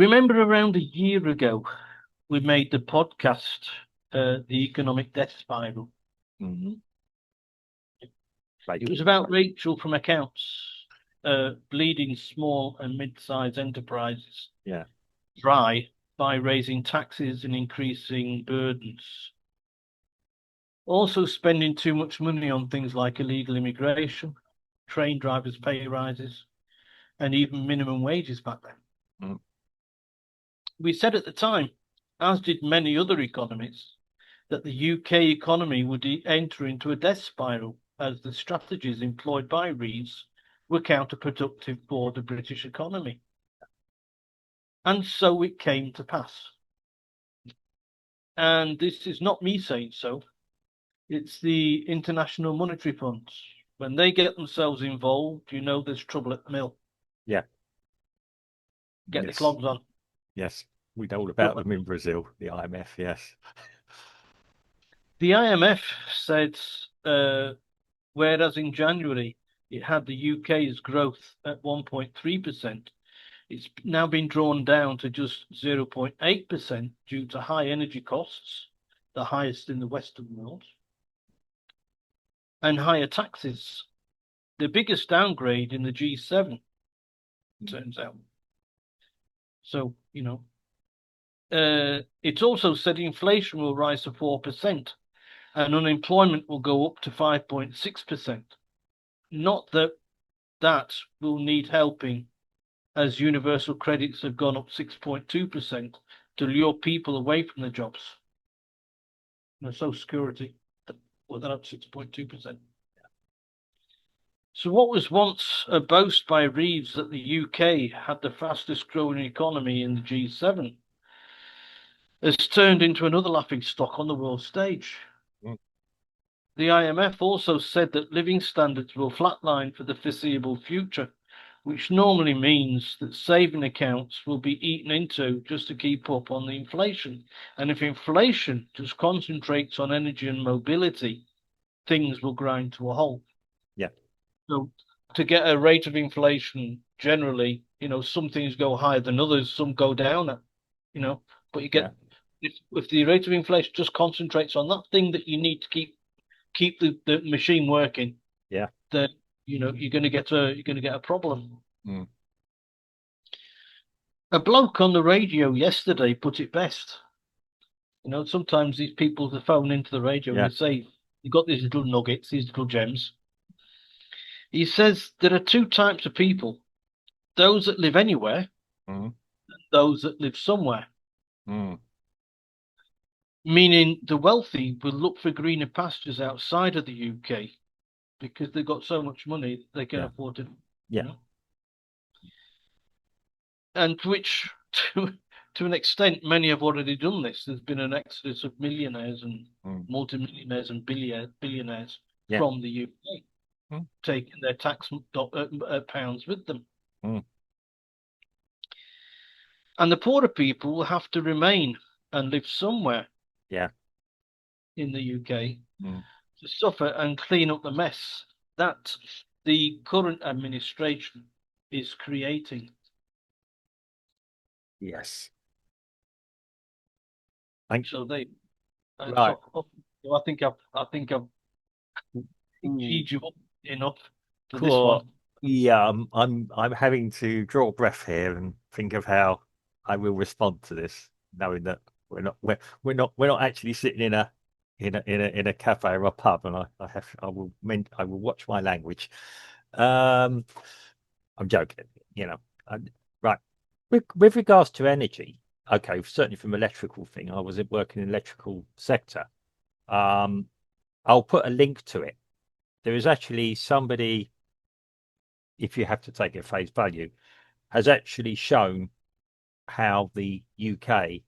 Remember around a year ago, we made the podcast, The Economic Death Spiral. Mm-hmm. It was about Racheal from accounts, bleeding small and mid-sized enterprises Yeah. dry by raising taxes and increasing burdens. Also spending too much money on things like illegal immigration, train drivers' pay rises, and even minimum wages back then. Mm. We said at the time, as did many other economists, that the UK economy would enter into a death spiral as the strategies employed by Reeves were counterproductive for the British economy. And so it came to pass. And this is not me saying so, it's the International Monetary Funds. When they get themselves involved, you know there's trouble at the mill. Yeah. Get the Yes. clogs on. Yes. We know all about them in Brazil, the IMF. Yes. The IMF said, whereas in January it had the UK's growth at 1.3%, it's now been drawn down to just 0.8% due to high energy costs, the highest in the Western world, and higher taxes, the biggest downgrade in the G7, turns out. So, it's also said inflation will rise to 4% and unemployment will go up to 5.6%. Not that that will need helping, as universal credits have gone up 6.2% to lure people away from the jobs. Social Security, well, they're up 6.2%. So what was once a boast by Reeves that the UK had the fastest growing economy in the G7 has turned into another laughing stock on the world stage. Mm. The IMF also said that living standards will flatline for the foreseeable future, which normally means that saving accounts will be eaten into just to keep up on the inflation. And if inflation just concentrates on energy and mobility, things will grind to a halt. Yeah. So to get a rate of inflation generally, some things go higher than others, some go down, but you Yeah. get if the rate of inflation just concentrates on that thing that you need to keep the machine working, Yeah. then you're going to get a problem. Mm. A bloke on the radio yesterday put it best. Sometimes these people they phone into the radio and Yeah. they say you've got these little nuggets, these little gems. He says there are two types of people: those that live anywhere, Mm. those that live somewhere. Mm. Meaning the wealthy will look for greener pastures outside of the UK because they've got so much money they can Yeah. afford to, Yeah. and which to an extent many have already done this. There's been an exodus of millionaires and Mm. multimillionaires and billionaires Yeah. from the UK, Mm. taking their tax pounds with them. Mm. And the poorer people will have to remain and live somewhere Yeah. in the UK Mm. to suffer and clean up the mess that the current administration is creating. Yes. So they, Right. so I think I've Mm. keyed you up enough for this Cool. one. Yeah. I'm having to draw a breath here and think of how I will respond to this, knowing that we're not actually sitting in a cafe or a pub, and I will watch my language. Um, I'm joking, you know. Right. With regards to energy, okay, certainly from electrical thing, I was working in the electrical sector. Um, I'll put a link to it. There is actually somebody, if you have to take it at face value, has actually shown how the UK,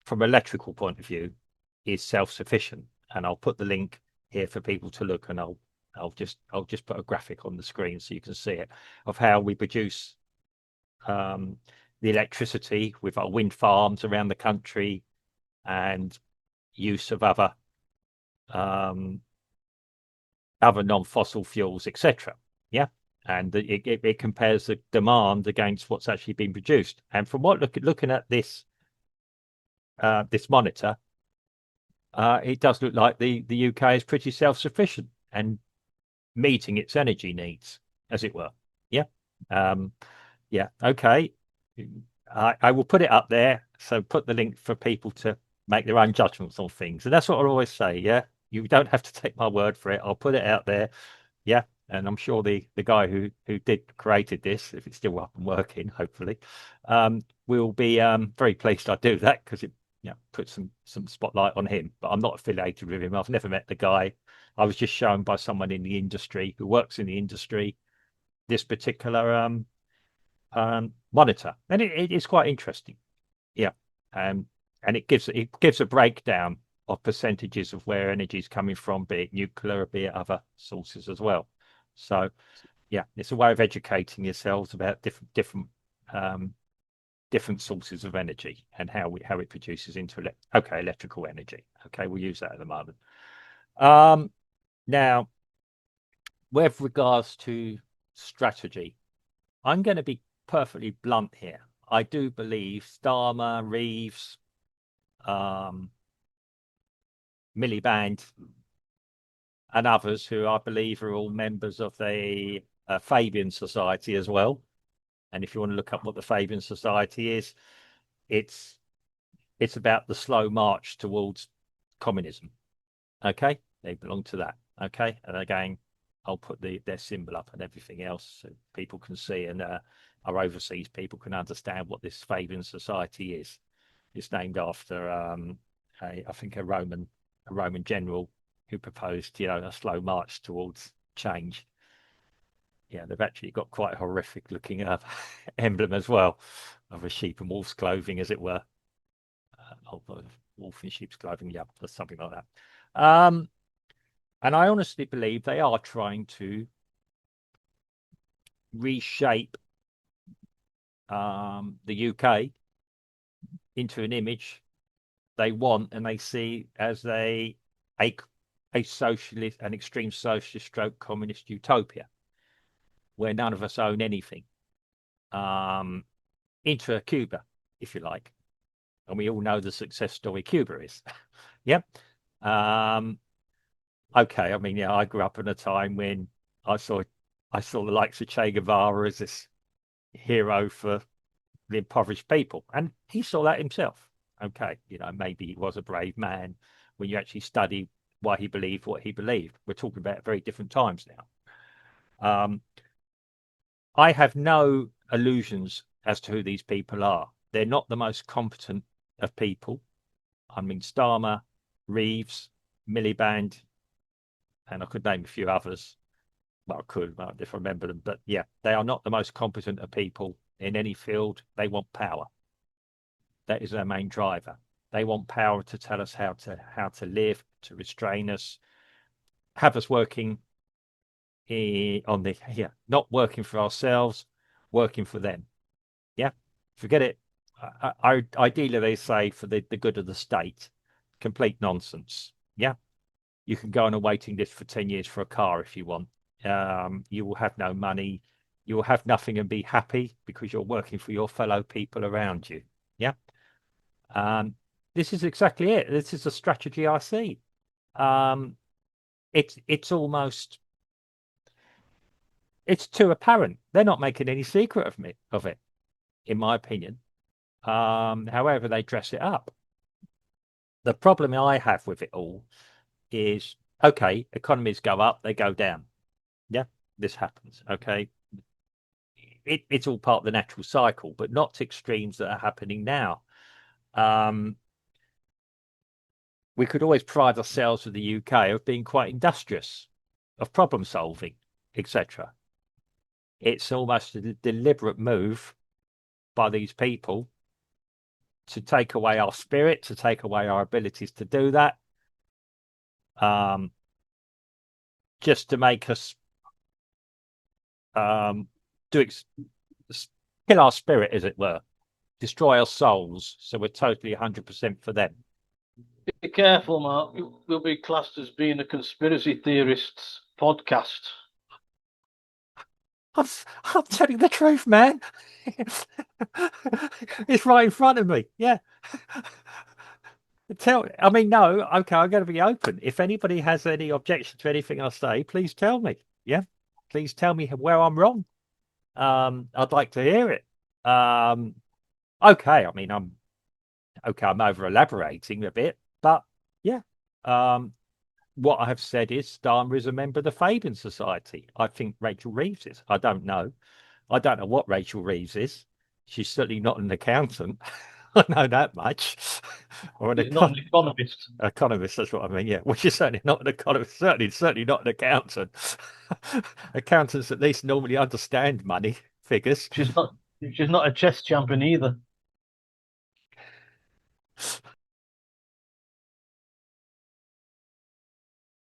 from an electrical point of view, is self-sufficient. And I'll put the link here for people to look, and I'll just put a graphic on the screen so you can see it of how we produce the electricity with our wind farms around the country and use of um, other non-fossil fuels, etc. Yeah. and it compares the demand against what's actually been produced. And from looking at this monitor, it does look like the UK is pretty self-sufficient and meeting its energy needs, as it were. Yeah. Um, yeah. Okay. I will put it up there. So put the link for people to make their own judgments on things. And that's what I always say. Yeah. You don't have to take my word for it. I'll put it out there. Yeah. And I'm sure the guy who created this, if it's still up and working, hopefully, will be very pleased I do that, because it puts some spotlight on him. But I'm not affiliated with him. I've never met the guy. I was just shown by someone in the industry who works in the industry this particular monitor, and it is quite interesting. Yeah, and it gives a breakdown of percentages of where energy is coming from, be it nuclear, be it other sources as well. So yeah, it's a way of educating yourselves about um, different sources of energy and how it produces into electrical energy. Okay, we'll use that at the moment. Now, with regards to strategy, I'm going to be perfectly blunt here. I do believe Starmer, Reeves, um, Miliband, and others who I believe are all members of the Fabian Society as well. And if you want to look up what the Fabian Society is, it's about the slow march towards communism. Okay, they belong to that. Okay, and again, I'll put their symbol up and everything else so people can see, and our overseas people can understand what this Fabian Society is. It's named after I think a Roman general who proposed a slow march towards change. Yeah, they've actually got quite a horrific looking emblem as well, of a sheep in wolf's clothing, as it were. Wolf in sheep's clothing, yeah, or something like that. And I honestly believe they are trying to reshape the UK into an image they want and they see as a socialist, an extreme socialist stroke communist utopia, where none of us own anything. Into a Cuba, if you like. And we all know the success story Cuba is. Yep. Okay. I mean, I grew up in a time when I saw the likes of Che Guevara as this hero for the impoverished people, and he saw that himself. Okay, maybe he was a brave man when you actually study why he believed what he believed. We're talking about very different times now. I have no illusions as to who these people are. They're not the most competent of people. I mean, Starmer, Reeves, Miliband, and I could name a few others. Well, I could if I remember them. But yeah, they are not the most competent of people in any field. They want power. That is their main driver. They want power to tell us how to live, to restrain us, have us working not working for ourselves, working for them. Yeah, forget it. Ideally, they say for the good of the state. Complete nonsense. Yeah, you can go on a waiting list for 10 years for a car if you want. You will have no money. You will have nothing and be happy because you're working for your fellow people around you. Yeah. Um, this is exactly it. This is a strategy I see. Um, it's almost it's too apparent. They're not making any secret of it, in my opinion. However, they dress it up. The problem I have with it all is, okay, economies go up, they go down. Yeah, this happens. Okay, it's all part of the natural cycle, but not to extremes that are happening now. We could always pride ourselves with the UK of being quite industrious, of problem solving, etc. It's almost a deliberate move by these people to take away our spirit, to take away our abilities to do that, um, just to make us um, kill our spirit, as it were, destroy our souls. So we're totally 100% for them. Be careful, Mark. We'll be classed as being a conspiracy theorists podcast. I'm telling the truth, man. It's right in front of me. Yeah. I mean, no, okay, I'm going to be open. If anybody has any objection to anything I say, please tell me. Yeah. Please tell me where I'm wrong. I'd like to hear it. Um, okay. I mean, I'm over elaborating a bit, but yeah. Um, what I have said is Dharma is a member of the Fabian Society. I think Racheal Reeves is. I don't know. I don't know what Racheal Reeves is. She's certainly not an accountant. I know that much. Or an He's not an economist. economist, that's what I mean. Yeah, well, she's certainly not an economist. Certainly not an accountant. Accountants at least normally understand money figures. She's not. She's not a chess champion either.